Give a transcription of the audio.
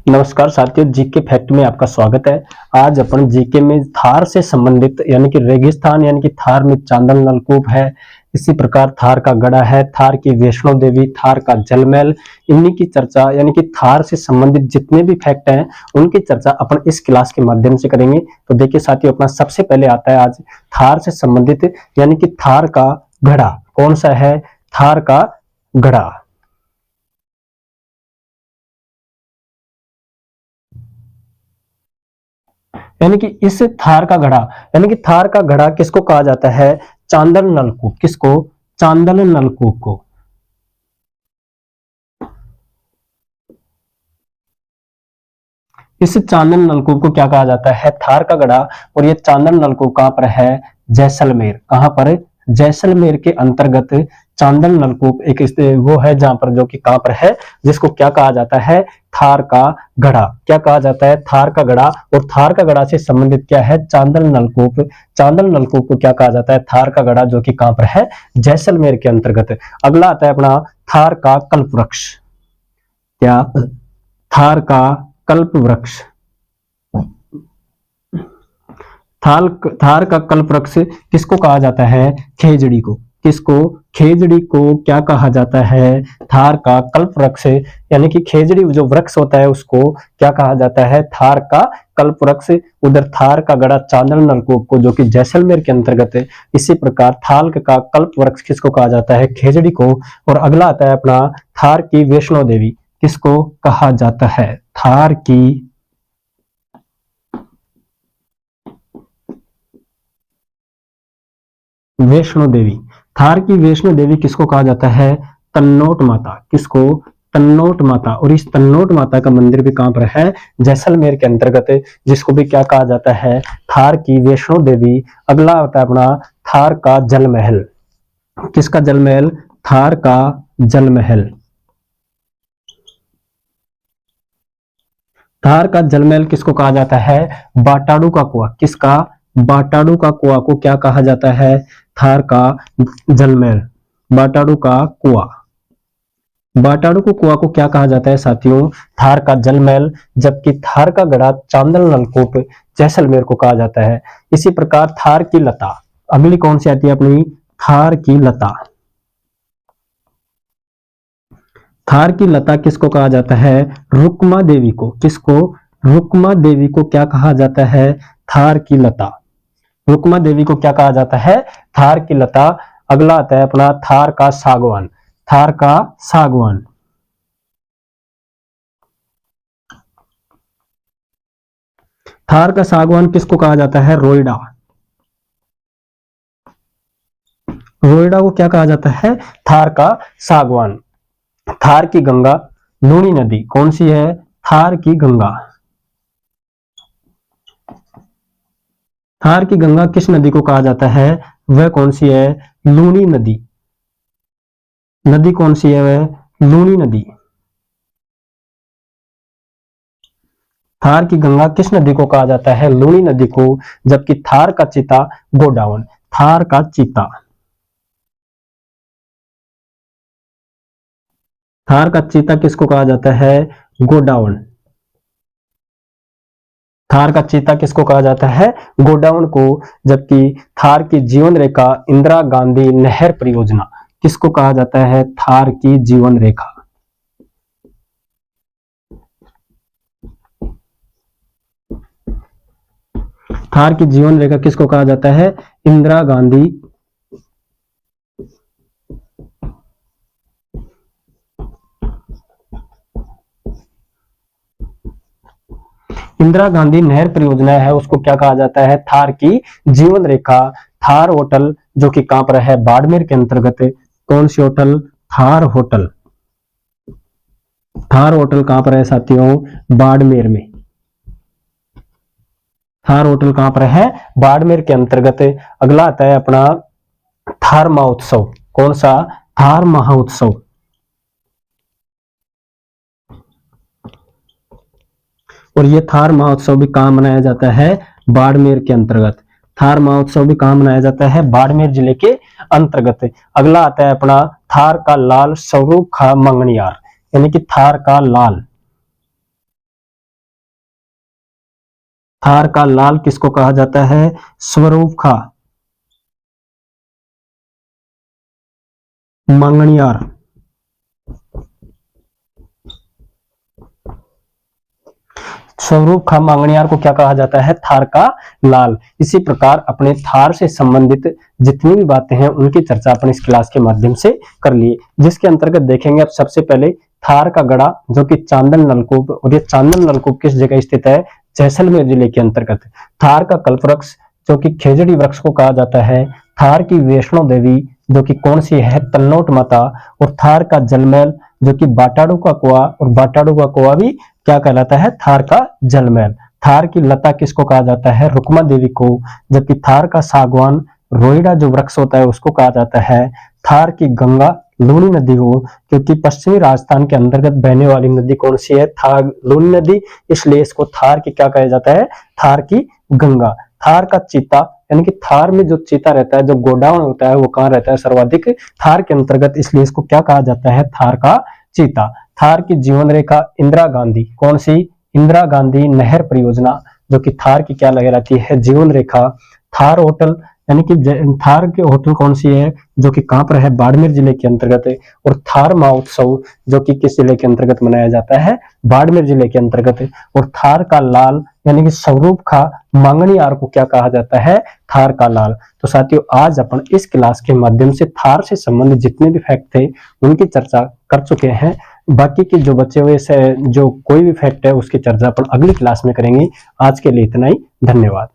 नमस्कार साथियों, GK fact में आपका स्वागत है। आज अपन जीके में थार से संबंधित यानी कि रेगिस्तान यानी कि थार में चांदल नलकूप है, इसी प्रकार थार का गड़ा है, थार की वैष्णो देवी, थार का जलमहल, इन्हीं की चर्चा यानी कि थार से संबंधित जितने भी फैक्ट हैं उनकी चर्चा अपन इस क्लास के माध्यम से करेंगे। तो देखिए साथियों, अपना सबसे पहले आता है आज थार से संबंधित यानी कि थार का गड़ा। कौन सा है? थार का गड़ा। यानी कि इस थार का घड़ा यानी कि थार का घड़ा किसको कहा जाता है? चांदल नलकूप। किसको? चांदल नलकूप को। इस चांदल नलकूप को क्या कहा जाता है? थार का गड़ा। और ये चांदल नलकूप कहां पर है? जैसलमेर। कहां पर? जैसलमेर के अंतर्गत चांदल नलकूप एक वो है जहां पर, जो कि कहां पर है, जिसको क्या कहा जाता है? थार का गड़ा। क्या कहा जाता है? थार का गड़ा। और थार का गड़ा से संबंधित क्या है? चांदल नलकूप। चांदल नलकूप को क्या कहा जाता है? थार का गड़ा, जो कि कहां पर है? जैसलमेर के अंतर्गत। अगला आता है अपना थार का कल्प वृक्ष। क्या? थार का कल्प वृक्ष। थाल थार का कल्प वृक्ष किसको कहा जाता है? खेजड़ी को। किसको? खेजड़ी को क्या कहा जाता है? थार का कल्प वृक्ष। यानी कि खेजड़ी जो वृक्ष होता है उसको क्या कहा जाता है? थार का कल्प वृक्ष। उधर थार का गड़ा चांदल नलकूप को, जो कि जैसलमेर के अंतर्गत है। इसी प्रकार थाल का कल्प वृक्ष किसको कहा जाता है? खेजड़ी को। और अगला आता है अपना थार की वैष्णो देवी। किसको कहा जाता है? थार की वैष्णो देवी। थार की वैष्णो देवी किसको कहा जाता है? तन्नोट माता। किसको? तन्नोट माता। और इस तन्नोट माता का मंदिर भी कहां पर है? जैसलमेर के अंतर्गत है, जिसको भी क्या कहा जाता है? थार की वैष्णो देवी। अगला होता है अपना थार का जलमहल। किसका जलमहल? थार का जलमहल। थार का जलमहल किसको कहा जाता है? बाटाडू का कुआं। किसका? बाटाडू का कुआं को क्या कहा जाता है? थार का जलमहल। बाटाडू का कुआं। बाटाडू को कुआं को क्या कहा जाता है साथियों? थार का जलमहल। जबकि थार का गड़ा चांदल नलकूप जैसलमेर को कहा जाता है। इसी प्रकार थार की लता। अगली कौन सी आती है अपनी? थार की लता। थार की लता किसको कहा जाता है? रुक्मा देवी को। किसको? रुक्मा देवी को क्या कहा जाता है? थार की लता। रुक्मा देवी को क्या कहा जाता है? थार की लता। अगला आता है अपना थार का सागवान। थार का सागवान। थार का सागवान किसको कहा जाता है? रोइडा। रोइडा को क्या कहा जाता है? थार का सागवान। थार की गंगा लूनी नदी कौन सी है? थार की गंगा। थार की गंगा किस नदी को कहा जाता है? वह कौन सी है? लूनी नदी। नदी कौन सी है? वह लूनी नदी। थार की गंगा किस नदी को कहा जाता है? लूनी नदी को। जबकि थार का चीता गोडाउन। थार का चीता। थार का चीता किसको कहा जाता है? गोडाउन। थार का चीता किसको कहा जाता है? गोडाउन को। जबकि थार की जीवन रेखा इंदिरा गांधी नहर परियोजना किसको कहा जाता है? थार की जीवन रेखा। थार की जीवन रेखा किसको कहा जाता है? इंदिरा गांधी इंदिरा गांधी नहर परियोजना है, उसको क्या कहा जाता है? थार की जीवन रेखा। थार होटल, जो कि कहां पर है? बाड़मेर के अंतर्गत। कौन सी hotel? Thar hotel. Thar hotel कहां पर है साथियों? बाड़मेर में। थार होटल कहां पर है? बाड़मेर के अंतर्गत। अगला आता है अपना थार महोत्सव। कौन सा? थार महोत्सव। और ये थार महोत्सव भी कहां मनाया जाता है? बाड़मेर के अंतर्गत। थार महोत्सव भी कहां मनाया जाता है? बाड़मेर जिले के अंतर्गत। अगला आता है अपना थार का लाल स्वरूप खा मंगनियार। यानी कि थार का लाल। थार का लाल किसको कहा जाता है? स्वरूप खा मंगनियार। स्वरूप खा मांगणियार को क्या कहा जाता है? थार का लाल। इसी प्रकार अपने थार से संबंधित जितनी भी बातें हैं उनकी चर्चा अपन इस क्लास के माध्यम से कर लिए, जिसके अंतर्गत देखेंगे अब सबसे पहले थार का गड़ा जो कि चांदन नलकूप, और ये चांदन नलकूप किस जगह स्थित है? जैसलमेर जिले के अंतर्गत। थार का कल्पवृक्ष जो कि खेजड़ी वृक्ष को कहा जाता है। थार की वैष्णो देवी जो कि कौन सी है? तन्नोट माता। और थार का जलमहल जो कि बाटाड़ू का कुआ, और बाटाड़ू का कुआ भी क्या कहलाता है? थार का जलमहल। थार की लता किसको कहा जाता है? रुक्मा देवी को। जबकि थार का सागवान रोइडा जो वृक्ष होता है उसको कहा जाता है। थार की गंगा लूनी नदी को, क्योंकि पश्चिमी राजस्थान के अंतर्गत बहने वाली नदी कौन सी है? थार लूनी नदी, इसलिए इसको थार की क्या कहा जाता है? थार की गंगा। थार का चीता, यानी कि थार में जो चीता रहता है, जो गोडाउन होता है, वो कहाँ रहता है? सर्वाधिक थार के अंतर्गत, इसलिए इसको क्या कहा जाता है? थार का चीता। थार की जीवन रेखा इंदिरा गांधी, कौन सी? इंदिरा गांधी नहर परियोजना जो कि थार की क्या कहलाती है? जीवन रेखा। थार होटल, यानी कि थार के होटल कौन सी है? जो कि कहां पर है? बाड़मेर जिले के अंतर्गत है। और थार महोत्सव जो कि किस जिले के अंतर्गत मनाया जाता है? बाड़मेर जिले के अंतर्गत है। और थार का लाल यानी कि स्वरूप खा मांगणियार को क्या कहा जाता है? थार का लाल। तो साथियों आज अपन इस क्लास के माध्यम से थार से संबंधित जितने भी फैक्ट थे उनकी चर्चा कर चुके हैं। बाकी के जो बचे हुए से जो कोई भी फैक्ट है उसकी चर्चा अपन अगली क्लास में करेंगे। आज के लिए इतना ही, धन्यवाद।